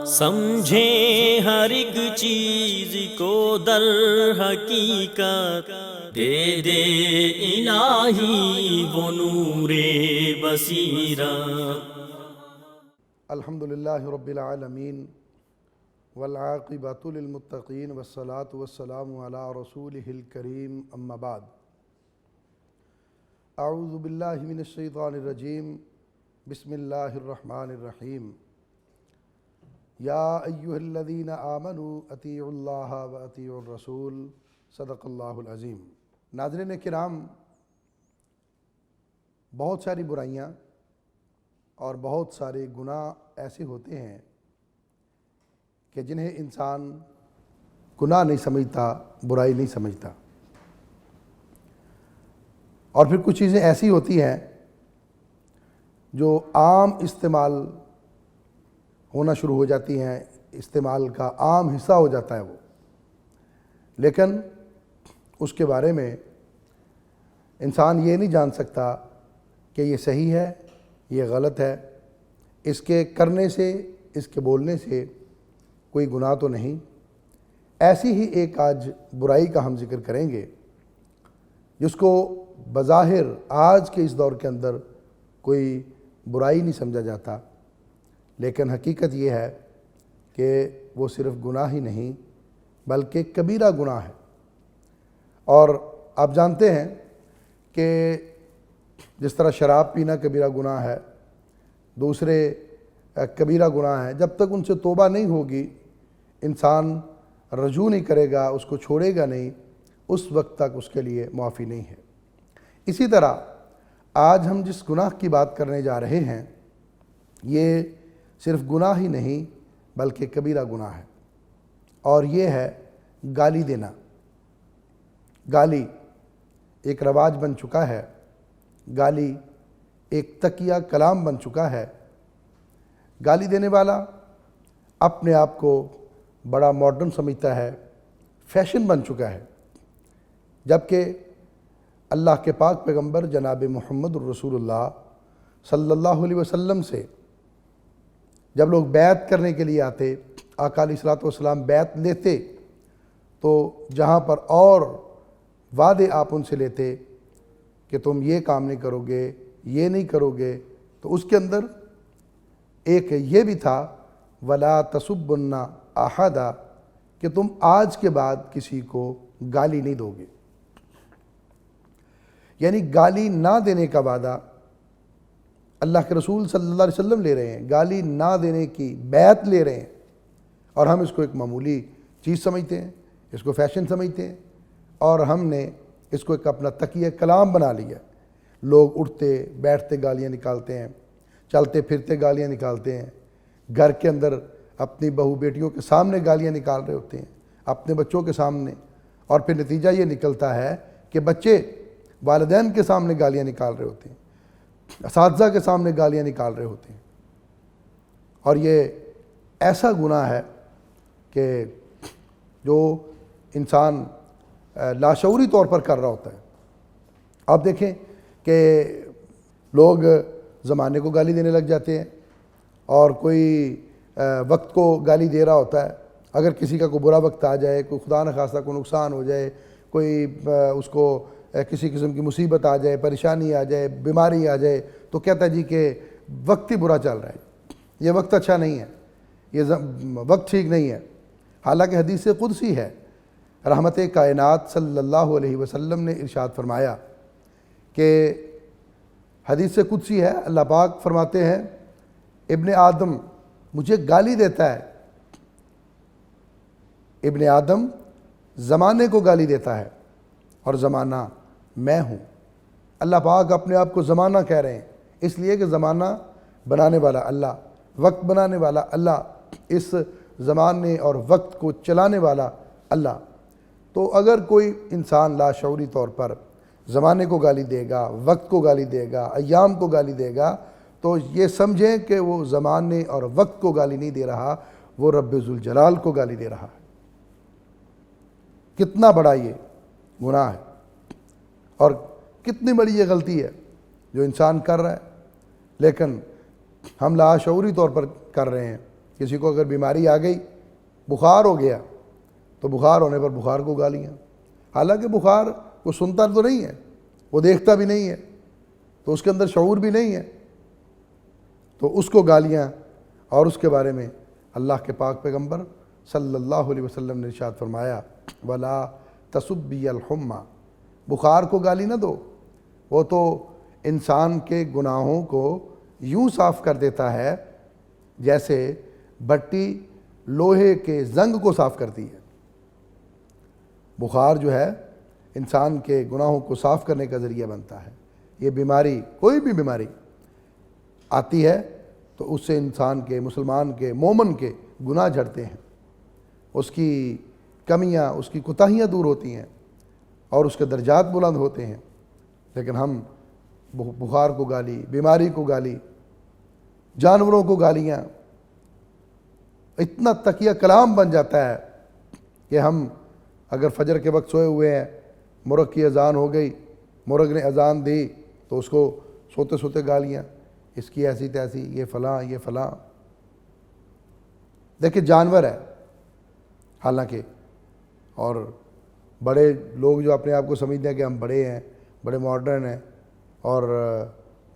سمجھیں ہر ایک چیز کو در حقیقت، دے دے الہی وہ نور بصیرت۔ الحمدللہ رب العالمین والعاقبۃ للمتقین والصلاة والسلام علی رسولہ الکریم، اما بعد۔ اعوذ باللہ من الشیطان الرجیم، بسم اللہ الرحمن الرحیم۔ یا ایہا الذین آمنوا اطیعوا اللہ واطیعوا الرسول، صدق اللہ العظیم۔ ناظرین کرام، بہت ساری برائیاں اور بہت سارے گناہ ایسے ہوتے ہیں کہ جنہیں انسان گناہ نہیں سمجھتا، برائی نہیں سمجھتا، اور پھر کچھ چیزیں ایسی ہوتی ہیں جو عام استعمال ہونا شروع ہو جاتی ہیں، استعمال کا عام حصہ ہو جاتا ہے وہ، لیکن اس کے بارے میں انسان یہ نہیں جان سکتا کہ یہ صحیح ہے، یہ غلط ہے، اس کے کرنے سے، اس کے بولنے سے کوئی گناہ تو نہیں۔ ایسی ہی ایک آج برائی کا ہم ذکر کریں گے جس کو بظاہر آج کے اس دور کے اندر کوئی برائی نہیں سمجھا جاتا، لیکن حقیقت یہ ہے کہ وہ صرف گناہ ہی نہیں بلکہ کبیرہ گناہ ہے۔ اور آپ جانتے ہیں کہ جس طرح شراب پینا کبیرہ گناہ ہے، دوسرے کبیرہ گناہ ہیں، جب تک ان سے توبہ نہیں ہوگی، انسان رجوع نہیں کرے گا، اس کو چھوڑے گا نہیں، اس وقت تک اس کے لیے معافی نہیں ہے۔ اسی طرح آج ہم جس گناہ کی بات کرنے جا رہے ہیں، یہ صرف گناہ ہی نہیں بلکہ کبیرہ گناہ ہے، اور یہ ہے گالی دینا۔ گالی ایک رواج بن چکا ہے، گالی ایک تکیہ کلام بن چکا ہے۔ گالی دینے والا اپنے آپ کو بڑا ماڈرن سمجھتا ہے، فیشن بن چکا ہے، جبکہ اللہ کے پاک پیغمبر جناب محمد الرسول اللہ صلی اللہ علیہ وسلم سے جب لوگ بیعت کرنے کے لیے آتے، آقا علیہ الصلوۃ والسلام بیعت لیتے، تو جہاں پر اور وعدے آپ ان سے لیتے کہ تم یہ کام نہیں کرو گے، یہ نہیں کرو گے، تو اس کے اندر ایک یہ بھی تھا وَلَا تَسُبُّنَّ أَحَدًا، کہ تم آج کے بعد کسی کو گالی نہیں دو گے۔ یعنی گالی نہ دینے کا وعدہ اللہ کے رسول صلی اللہ علیہ وسلم لے رہے ہیں، گالی نہ دینے کی بیعت لے رہے ہیں، اور ہم اس کو ایک معمولی چیز سمجھتے ہیں، اس کو فیشن سمجھتے ہیں، اور ہم نے اس کو ایک اپنا تکیہ کلام بنا لیا۔ لوگ اٹھتے بیٹھتے گالیاں نکالتے ہیں، چلتے پھرتے گالیاں نکالتے ہیں، گھر کے اندر اپنی بہو بیٹیوں کے سامنے گالیاں نکال رہے ہوتے ہیں، اپنے بچوں کے سامنے، اور پھر نتیجہ یہ نکلتا ہے کہ بچے والدین کے سامنے گالیاں نکال رہے ہوتے ہیں، اساتذہ کے سامنے گالیاں نکال رہے ہوتے ہیں، اور یہ ایسا گناہ ہے کہ جو انسان لاشعوری طور پر کر رہا ہوتا ہے۔ آپ دیکھیں کہ لوگ زمانے کو گالی دینے لگ جاتے ہیں، اور کوئی وقت کو گالی دے رہا ہوتا ہے۔ اگر کسی کا کوئی برا وقت آ جائے، کوئی خدا نخواستہ کوئی نقصان ہو جائے، کوئی اس کو کسی قسم کی مصیبت آ جائے، پریشانی آ جائے، بیماری آ جائے، تو کہتا ہے جی کہ وقت ہی برا چل رہا ہے، یہ وقت اچھا نہیں ہے، یہ وقت ٹھیک نہیں ہے۔ حالانکہ حدیث قدسی ہے، رحمت کائنات صلی اللہ علیہ وسلم نے ارشاد فرمایا کہ حدیث قدسی ہے، اللہ پاک فرماتے ہیں ابن آدم مجھے گالی دیتا ہے، ابن آدم زمانے کو گالی دیتا ہے، اور زمانہ میں ہوں۔ اللہ پاک اپنے آپ کو زمانہ کہہ رہے ہیں، اس لیے کہ زمانہ بنانے والا اللہ، وقت بنانے والا اللہ، اس زمانے اور وقت کو چلانے والا اللہ۔ تو اگر کوئی انسان لاشعوری طور پر زمانے کو گالی دے گا، وقت کو گالی دے گا، ایام کو گالی دے گا، تو یہ سمجھیں کہ وہ زمانے اور وقت کو گالی نہیں دے رہا، وہ رب ذوالجلال کو گالی دے رہا ہے۔ کتنا بڑا یہ گناہ ہے، اور کتنی بڑی یہ غلطی ہے جو انسان کر رہا ہے، لیکن ہم لاشعوری طور پر کر رہے ہیں۔ کسی کو اگر بیماری آ گئی، بخار ہو گیا، تو بخار ہونے پر بخار کو گالیاں، حالانکہ بخار وہ سنتا تو نہیں ہے، وہ دیکھتا بھی نہیں ہے، تو اس کے اندر شعور بھی نہیں ہے، تو اس کو گالیاں۔ اور اس کے بارے میں اللہ کے پاک پیغمبر صلی اللہ علیہ وسلم نے ارشاد فرمایا وَلَا تَسُبِّيَ الْحُمَّى، بخار کو گالی نہ دو، وہ تو انسان کے گناہوں کو یوں صاف کر دیتا ہے جیسے بٹی لوہے کے زنگ کو صاف کرتی ہے۔ بخار جو ہے انسان کے گناہوں کو صاف کرنے کا ذریعہ بنتا ہے۔ یہ بیماری، کوئی بھی بیماری آتی ہے تو اس سے انسان کے، مسلمان کے، مومن کے گناہ جھڑتے ہیں، اس کی کمیاں، اس کی کوتاہیاں دور ہوتی ہیں اور اس کے درجات بلند ہوتے ہیں۔ لیکن ہم بخار کو گالی، بیماری کو گالی، جانوروں کو گالیاں، اتنا تکیہ کلام بن جاتا ہے کہ ہم اگر فجر کے وقت سوئے ہوئے ہیں، مرغ کی اذان ہو گئی، مرغ نے اذان دی تو اس کو سوتے سوتے گالیاں، اس کی ایسی تیسی، یہ فلاں یہ فلاں۔ دیکھیں جانور ہے حالانکہ، اور بڑے لوگ جو اپنے آپ کو سمجھتے ہیں کہ ہم بڑے ہیں، بڑے ماڈرن ہیں، اور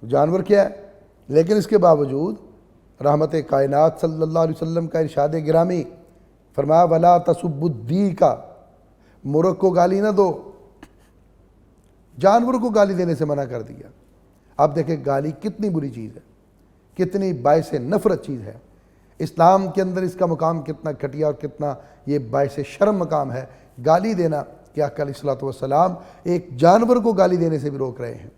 جانور کیا ہے؟ لیکن اس کے باوجود رحمت کائنات صلی اللہ علیہ وسلم کا ارشاد گرامی فرمایا وَلَا تَسُبُّ الدِّيكَ، مرغ کو گالی نہ دو، جانور کو گالی دینے سے منع کر دیا۔ اب دیکھیں گالی کتنی بری چیز ہے، کتنی باعث نفرت چیز ہے، اسلام کے اندر اس کا مقام کتنا گھٹیا اور کتنا یہ باعث شرم مقام ہے گالی دینا، کہ آقا علیہ الصلوۃ والسلام ایک جانور کو گالی دینے سے بھی روک رہے ہیں۔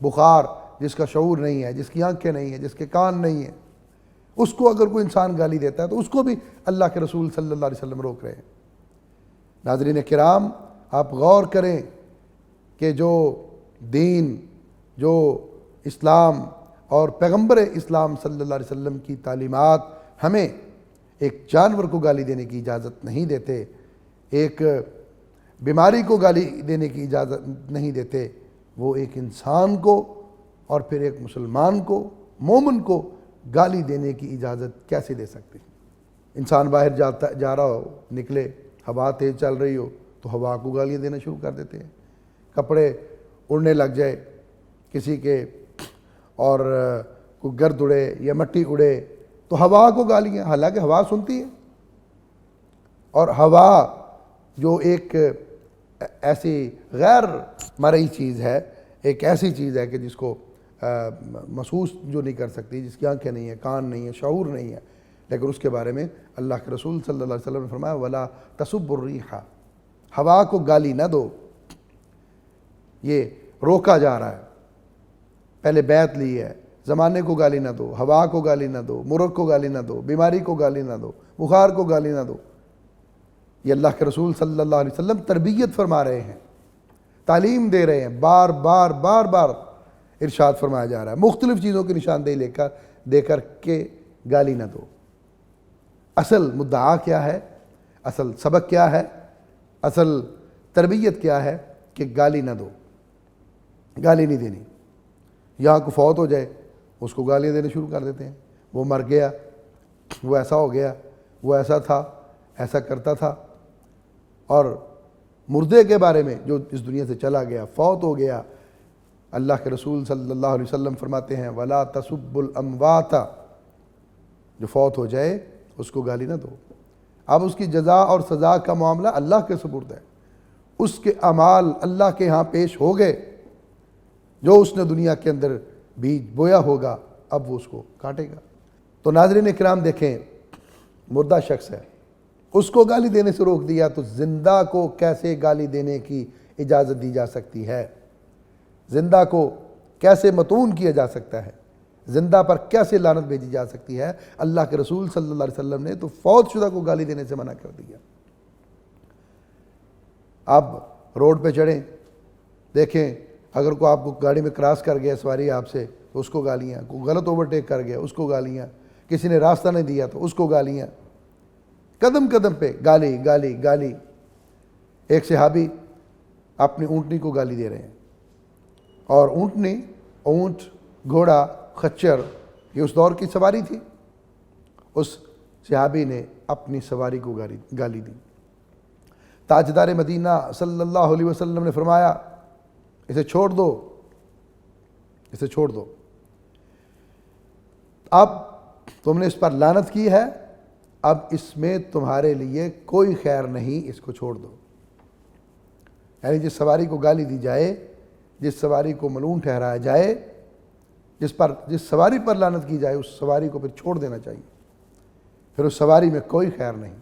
بخار، جس کا شعور نہیں ہے، جس کی آنکھیں نہیں ہیں، جس کے کان نہیں ہیں، اس کو اگر کوئی انسان گالی دیتا ہے تو اس کو بھی اللہ کے رسول صلی اللہ علیہ وسلم روک رہے ہیں۔ ناظرین کرام، آپ غور کریں کہ جو دین، جو اسلام اور پیغمبر اسلام صلی اللہ علیہ وسلم کی تعلیمات ہمیں ایک جانور کو گالی دینے کی اجازت نہیں دیتے، ایک بیماری کو گالی دینے کی اجازت نہیں دیتے، وہ ایک انسان کو اور پھر ایک مسلمان کو، مومن کو گالی دینے کی اجازت کیسے دے سکتے ہیں؟ انسان باہر جا رہا ہو، نکلے، ہوا تیز چل رہی ہو تو ہوا کو گالیاں دینا شروع کر دیتے ہیں، کپڑے اڑنے لگ جائے کسی کے اور کوئی گرد اڑے یا مٹی اڑے تو ہوا کو گالیاں، حالانکہ ہوا سنتی ہے، اور ہوا جو ایک ایسی غیر مرئی چیز ہے، ایک ایسی چیز ہے کہ جس کو محسوس جو نہیں کر سکتی، جس کی آنکھیں نہیں ہیں، کان نہیں ہیں، شعور نہیں ہے، لیکن اس کے بارے میں اللہ کے رسول صلی اللہ علیہ وسلم نے فرمایا وَلَا تَسُبُّ الرِّيحَ، ہوا کو گالی نہ دو۔ یہ روکا جا رہا ہے، پہلے بیعت لی ہے، زمانے کو گالی نہ دو، ہوا کو گالی نہ دو، مرغ کو گالی نہ دو، بیماری کو گالی نہ دو، بخار کو گالی نہ دو۔ یہ اللہ کے رسول صلی اللہ علیہ وسلم تربیت فرما رہے ہیں، تعلیم دے رہے ہیں، بار بار بار بار ارشاد فرمایا جا رہا ہے، مختلف چیزوں کی نشاندہی دے کر کے گالی نہ دو۔ اصل مدعا کیا ہے، اصل سبق کیا ہے، اصل تربیت کیا ہے کہ گالی نہ دو، گالی نہیں دینی۔ یہاں کو فوت ہو جائے اس کو گالیاں دینے شروع کر دیتے ہیں، وہ مر گیا، وہ ایسا ہو گیا، وہ ایسا تھا، ایسا کرتا تھا۔ اور مردے کے بارے میں جو اس دنیا سے چلا گیا، فوت ہو گیا، اللہ کے رسول صلی اللہ علیہ وسلم فرماتے ہیں وَلَا تَسُبُّ الْأَمْوَاتَ، جو فوت ہو جائے اس کو گالی نہ دو۔ اب اس کی جزا اور سزا کا معاملہ اللہ کے سپرد ہے، اس کے اعمال اللہ کے ہاں پیش ہو گئے، جو اس نے دنیا کے اندر بیج بویا ہوگا اب وہ اس کو کاٹے گا۔ تو ناظرین کرام دیکھیں، مردہ شخص ہے، اس کو گالی دینے سے روک دیا تو زندہ کو کیسے گالی دینے کی اجازت دی جا سکتی ہے؟ زندہ کو کیسے متون کیا جا سکتا ہے؟ زندہ پر کیسے لعنت بھیجی جا سکتی ہے؟ اللہ کے رسول صلی اللہ علیہ وسلم نے تو فوت شدہ کو گالی دینے سے منع کر دیا۔ اب روڈ پہ چڑھیں، دیکھیں اگر کوئی آپ کو گاڑی میں کراس کر گیا سواری آپ سے تو اس کو گالیاں، کوئی غلط اوورٹیک کر گیا اس کو گالیاں، کسی نے راستہ نہیں دیا تو اس کو گالیاں، قدم قدم پہ گالی گالی گالی۔ ایک صحابی اپنی اونٹنی کو گالی دے رہے ہیں، اور اونٹنی، اونٹ، گھوڑا، خچر، یہ اس دور کی سواری تھی، اس صحابی نے اپنی سواری کو گالی دی۔ تاجدار مدینہ صلی اللہ علیہ وسلم نے فرمایا اسے چھوڑ دو، اسے چھوڑ دو، اب تم نے اس پر لعنت کی ہے، اب اس میں تمہارے لیے کوئی خیر نہیں، اس کو چھوڑ دو۔ یعنی جس سواری کو گالی دی جائے، جس سواری کو ملعون ٹھہرایا جائے، جس سواری پر لعنت کی جائے، اس سواری کو پھر چھوڑ دینا چاہیے، پھر اس سواری میں کوئی خیر نہیں۔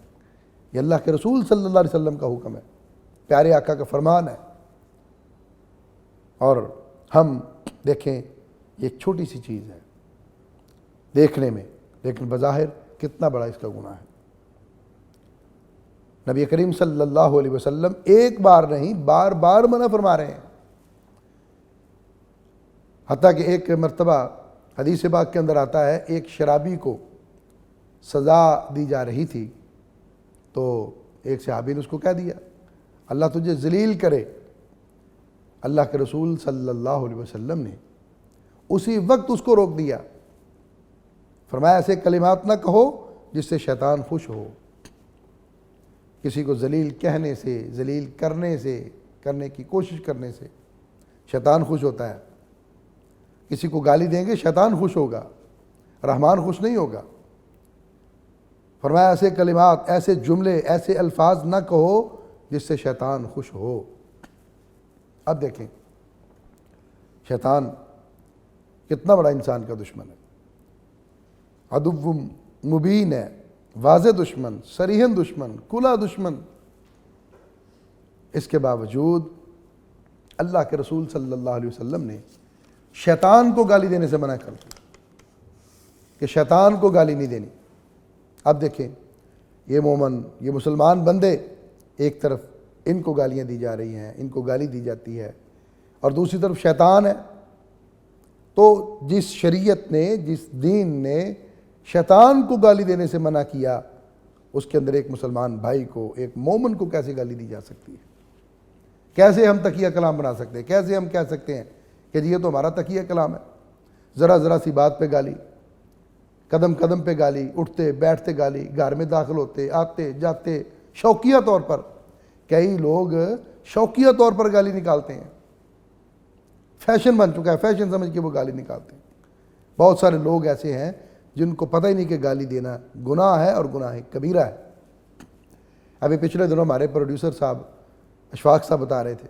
یہ اللہ کے رسول صلی اللہ علیہ وسلم کا حکم ہے، پیارے آقا کا فرمان ہے۔ اور ہم دیکھیں یہ ایک چھوٹی سی چیز ہے دیکھنے میں، لیکن بظاہر کتنا بڑا اس کا گناہ ہے۔ نبی کریم صلی اللہ علیہ وسلم ایک بار نہیں بار بار منع فرما رہے ہیں۔ حتیٰ کہ ایک مرتبہ حدیث پاک کے اندر آتا ہے، ایک شرابی کو سزا دی جا رہی تھی، تو ایک صحابی نے اس کو کہہ دیا اللہ تجھے ذلیل کرے۔ اللہ کے رسول صلی اللہ علیہ وسلم نے اسی وقت اس کو روک دیا، فرمایا ایسے کلمات نہ کہو جس سے شیطان خوش ہو۔ کسی کو ذلیل کہنے سے، ذلیل کرنے کی کوشش کرنے سے شیطان خوش ہوتا ہے۔ کسی کو گالی دیں گے شیطان خوش ہوگا، رحمان خوش نہیں ہوگا۔ فرمایا ایسے کلمات، ایسے جملے، ایسے الفاظ نہ کہو جس سے شیطان خوش ہو۔ اب دیکھیں شیطان کتنا بڑا انسان کا دشمن ہے، عدو مبین ہے، واضح دشمن، صریحاً دشمن، کھلا دشمن۔ اس کے باوجود اللہ کے رسول صلی اللہ علیہ وسلم نے شیطان کو گالی دینے سے منع کر دیا کہ شیطان کو گالی نہیں دینی۔ اب دیکھیں یہ مومن، یہ مسلمان بندے، ایک طرف ان کو گالیاں دی جا رہی ہیں، ان کو گالی دی جاتی ہے، اور دوسری طرف شیطان ہے۔ تو جس شریعت نے، جس دین نے شیطان کو گالی دینے سے منع کیا، اس کے اندر ایک مسلمان بھائی کو، ایک مومن کو کیسے گالی دی جا سکتی ہے؟ کیسے ہم تقیہ کلام بنا سکتے ہیں؟ کیسے ہم کہہ سکتے ہیں کہ یہ تو ہمارا تقیہ کلام ہے؟ ذرا ذرا سی بات پہ گالی، قدم قدم پہ گالی، اٹھتے بیٹھتے گالی، گھر میں داخل ہوتے، آتے جاتے، شوقیہ طور پر کئی لوگ شوقیہ طور پر گالی نکالتے ہیں، فیشن بن چکا ہے، فیشن سمجھ کے وہ گالی نکالتے ہیں۔ بہت سارے لوگ ایسے ہیں جن کو پتہ ہی نہیں کہ گالی دینا گناہ ہے، اور گناہ کبیرہ ہے۔ ابھی پچھلے دنوں ہمارے پروڈیوسر صاحب اشفاق صاحب بتا رہے تھے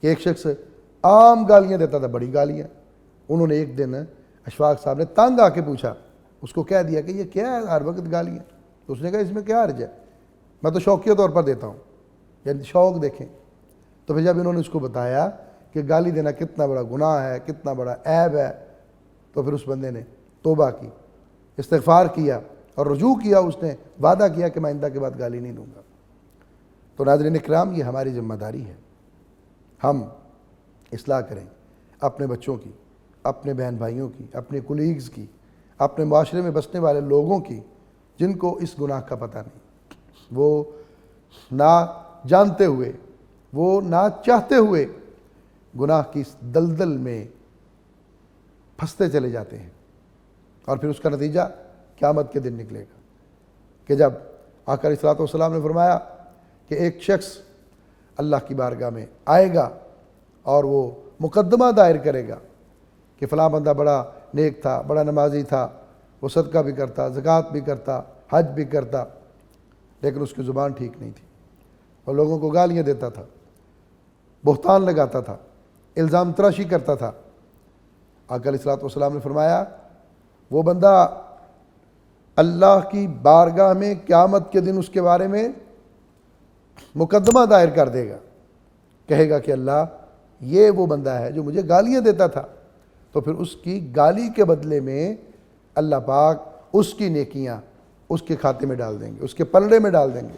کہ ایک شخص عام گالیاں دیتا تھا، بڑی گالیاں۔ انہوں نے ایک دن اشفاق صاحب نے تنگ آ کے پوچھا، اس کو کہہ دیا کہ یہ کیا ہے ہر وقت گالیاں؟ تو اس نے کہا اس میں کیا حرج ہے، میں تو شوقیہ طور پر دیتا ہوں، یعنی شوق دیکھیں۔ تو پھر جب انہوں نے اس کو بتایا کہ گالی دینا کتنا بڑا گناہ ہے، کتنا بڑا عیب ہے، تو پھر اس بندے نے توبہ کی، استغفار کیا اور رجوع کیا، اس نے وعدہ کیا کہ میں آئندہ کے بعد گالی نہیں دوں گا۔ تو ناظرین کرام، یہ ہماری ذمہ داری ہے، ہم اصلاح کریں اپنے بچوں کی، اپنے بہن بھائیوں کی، اپنے کولیگز کی، اپنے معاشرے میں بسنے والے لوگوں کی جن کو اس گناہ کا پتہ نہیں، وہ نہ جانتے ہوئے، وہ نہ چاہتے ہوئے گناہ کی اس دلدل میں پھنستے چلے جاتے ہیں، اور پھر اس کا نتیجہ قیامت کے دن نکلے گا کہ جب آقا علیہ الصلوۃ والسلام نے فرمایا کہ ایک شخص اللہ کی بارگاہ میں آئے گا اور وہ مقدمہ دائر کرے گا کہ فلاں بندہ بڑا نیک تھا، بڑا نمازی تھا، وہ صدقہ بھی کرتا، زکوٰۃ بھی کرتا، حج بھی کرتا، لیکن اس کی زبان ٹھیک نہیں تھی، اور لوگوں کو گالیاں دیتا تھا، بہتان لگاتا تھا، الزام تراشی کرتا تھا۔ آقا علیہ الصلوۃ والسلام نے فرمایا وہ بندہ اللہ کی بارگاہ میں قیامت کے دن اس کے بارے میں مقدمہ دائر کر دے گا، کہے گا کہ اللہ یہ وہ بندہ ہے جو مجھے گالیاں دیتا تھا، تو پھر اس کی گالی کے بدلے میں اللہ پاک اس کی نیکیاں اس کے کھاتے میں ڈال دیں گے، اس کے پلڑے میں ڈال دیں گے۔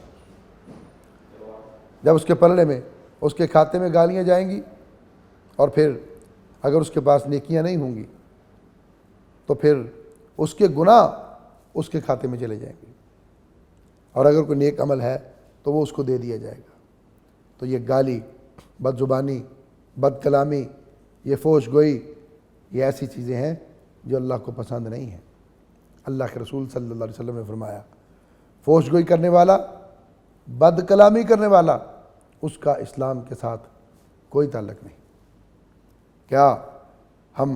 جب اس کے پلڑے میں، اس کے کھاتے میں گالیاں جائیں گی، اور پھر اگر اس کے پاس نیکیاں نہیں ہوں گی تو پھر اس کے گناہ اس کے کھاتے میں چلے جائیں گے، اور اگر کوئی نیک عمل ہے تو وہ اس کو دے دیا جائے گا۔ تو یہ گالی، بد زبانی، بد کلامی، یہ فحش گوئی، یہ ایسی چیزیں ہیں جو اللہ کو پسند نہیں ہیں۔ اللہ کے رسول صلی اللہ علیہ وسلم نے فرمایا فحش گوئی کرنے والا، بد کلامی کرنے والا، اس کا اسلام کے ساتھ کوئی تعلق نہیں۔ کیا ہم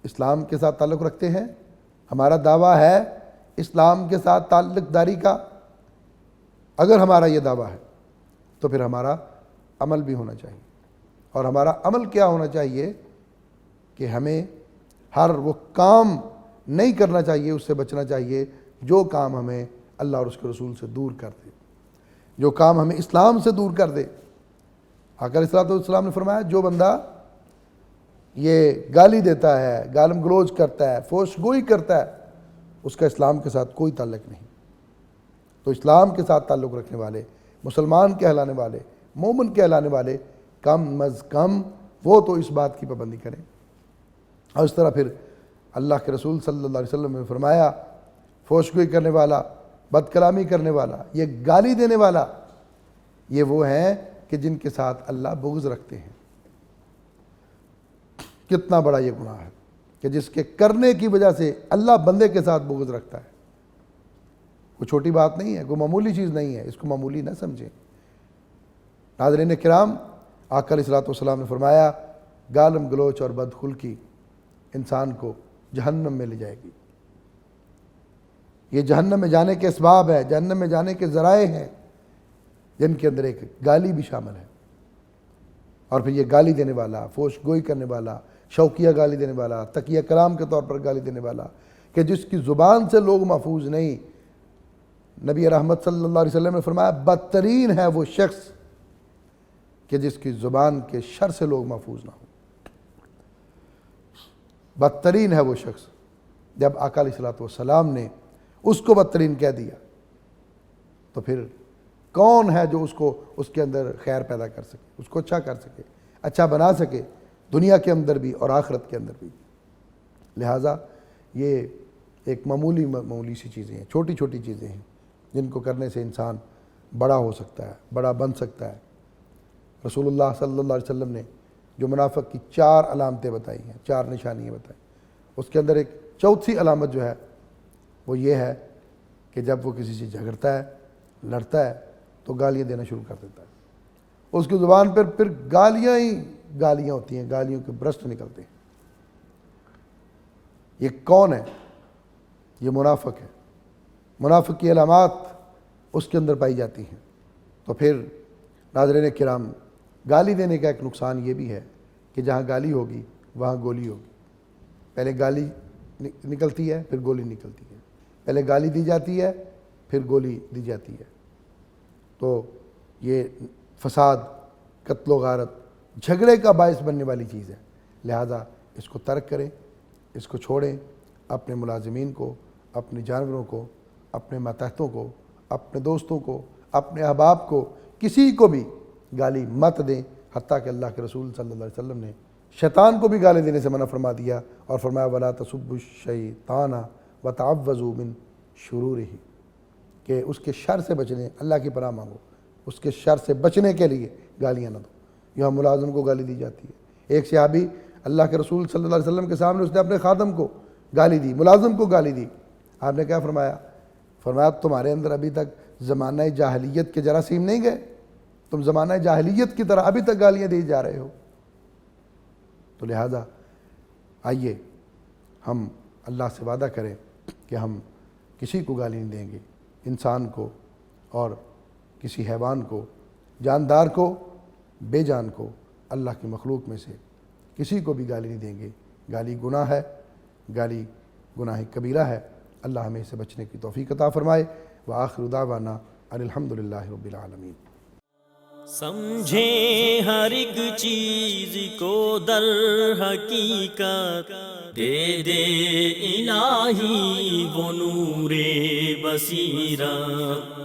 اسلام کے ساتھ تعلق رکھتے ہیں؟ ہمارا دعویٰ ہے اسلام کے ساتھ تعلق داری کا؟ اگر ہمارا یہ دعویٰ ہے تو پھر ہمارا عمل بھی ہونا چاہیے، اور ہمارا عمل کیا ہونا چاہیے کہ ہمیں ہر وہ کام نہیں کرنا چاہیے، اس سے بچنا چاہیے جو کام ہمیں اللہ اور اس کے رسول سے دور کر دے، جو کام ہمیں اسلام سے دور کر دے۔ آقا علیہ السلام نے فرمایا جو بندہ یہ گالی دیتا ہے، گالم گلوچ کرتا ہے، فحش گوئی کرتا ہے، اس کا اسلام کے ساتھ کوئی تعلق نہیں۔ تو اسلام کے ساتھ تعلق رکھنے والے، مسلمان کہلانے والے، مومن کہلانے والے کم از کم وہ تو اس بات کی پابندی کریں۔ اور اس طرح پھر اللہ کے رسول صلی اللہ علیہ وسلم نے فرمایا فحش گوئی کرنے والا، بد کلامی کرنے والا، یہ گالی دینے والا، یہ وہ ہیں کہ جن کے ساتھ اللہ بغض رکھتے ہیں۔ کتنا بڑا یہ گناہ ہے کہ جس کے کرنے کی وجہ سے اللہ بندے کے ساتھ بغض رکھتا ہے۔ کوئی چھوٹی بات نہیں ہے، کوئی معمولی چیز نہیں ہے، اس کو معمولی نہ سمجھیں۔ ناظرین کرام، آقا علیہ السلام نے فرمایا گالم گلوچ اور بدخلقی انسان کو جہنم میں لے جائے گی۔ یہ جہنم میں جانے کے اسباب ہے، جہنم میں جانے کے ذرائع ہیں، جن کے اندر ایک گالی بھی شامل ہے۔ اور پھر یہ گالی دینے والا، فحش گوئی کرنے والا، شوقیہ گالی دینے والا، تقیہ کلام کے طور پر گالی دینے والا، کہ جس کی زبان سے لوگ محفوظ نہیں، نبی رحمت صلی اللہ علیہ وسلم نے فرمایا بدترین ہے وہ شخص کہ جس کی زبان کے شر سے لوگ محفوظ نہ ہوں۔ بدترین ہے وہ شخص۔ جب آقا علیہ السلام نے اس کو بدترین کہہ دیا تو پھر کون ہے جو اس کے اندر خیر پیدا کر سکے، اس کو اچھا کر سکے، اچھا بنا سکے، دنیا کے اندر بھی اور آخرت کے اندر بھی۔ لہٰذا یہ ایک معمولی سی چیزیں ہیں، چھوٹی چھوٹی چیزیں ہیں جن کو کرنے سے انسان بڑا ہو سکتا ہے، بڑا بن سکتا ہے۔ رسول اللہ صلی اللہ علیہ وسلم نے جو منافق کی 4 علامتیں بتائی ہیں، 4 نشانیاں بتائیں، اس کے اندر ایک چوتھی علامت جو ہے وہ یہ ہے کہ جب وہ کسی سے جھگڑتا ہے، لڑتا ہے تو گالیاں دینا شروع کر دیتا ہے۔ اس کی زبان پر پھر گالیاں ہی گالیاں ہوتی ہیں، گالیوں کے برسٹ نکلتے ہیں۔ یہ کون ہے؟ یہ منافق ہے۔ منافق کی علامات اس کے اندر پائی جاتی ہیں۔ تو پھر ناظرین کرام، گالی دینے کا ایک نقصان یہ بھی ہے کہ جہاں گالی ہوگی وہاں گولی ہوگی۔ پہلے گالی نکلتی ہے، پھر گولی نکلتی ہے، پہلے گالی دی جاتی ہے، پھر گولی دی جاتی ہے۔ تو یہ فساد، قتل و غارت، جھگڑے کا باعث بننے والی چیز ہے۔ لہذا اس کو ترک کریں، اس کو چھوڑیں۔ اپنے ملازمین کو، اپنے جانوروں کو، اپنے ماتحتوں کو، اپنے دوستوں کو، اپنے احباب کو، کسی کو بھی گالی مت دیں، حتیٰ کہ اللہ کے رسول صلی اللہ علیہ وسلم نے شیطان کو بھی گالی دینے سے منع فرما دیا اور فرمایا وَلَا تَسُبُّوا الشَّيْطَانَ وَتَعَوَّذُوا مِن شُرُورِهِ، کہ اس کے شر سے بچنے، اللہ کی پناہ مانگو، اس کے شر سے بچنے کے لیے گالیاں نہ دو۔ یہاں ملازم کو گالی دی جاتی ہے۔ ایک صحابی اللہ کے رسول صلی اللہ علیہ وسلم کے سامنے اس نے اپنے خادم کو گالی دی، ملازم کو گالی دی۔ آپ نے کیا فرمایا؟ فرمایا تمہارے اندر ابھی تک زمانہ جاہلیت کے جراثیم نہیں گئے؟ تم زمانہ جاہلیت کی طرح ابھی تک گالیاں دی جا رہے ہو۔ تو لہذا آئیے ہم اللہ سے وعدہ کریں کہ ہم کسی کو گالی نہیں دیں گے، انسان کو اور کسی حیوان کو، جاندار کو، بے جان کو، اللہ کی مخلوق میں سے کسی کو بھی گالی نہیں دیں گے۔ گالی گناہ ہے، گالی گناہ کبیرہ ہے۔ اللہ ہمیں اسے بچنے کی توفیق عطا فرمائے۔ وآخر دعوانا ان الحمدللہ رب العالمین۔ سمجھیں ہر ایک چیز کو در حقیقت، دے دے الہی وہ نور بصیرت۔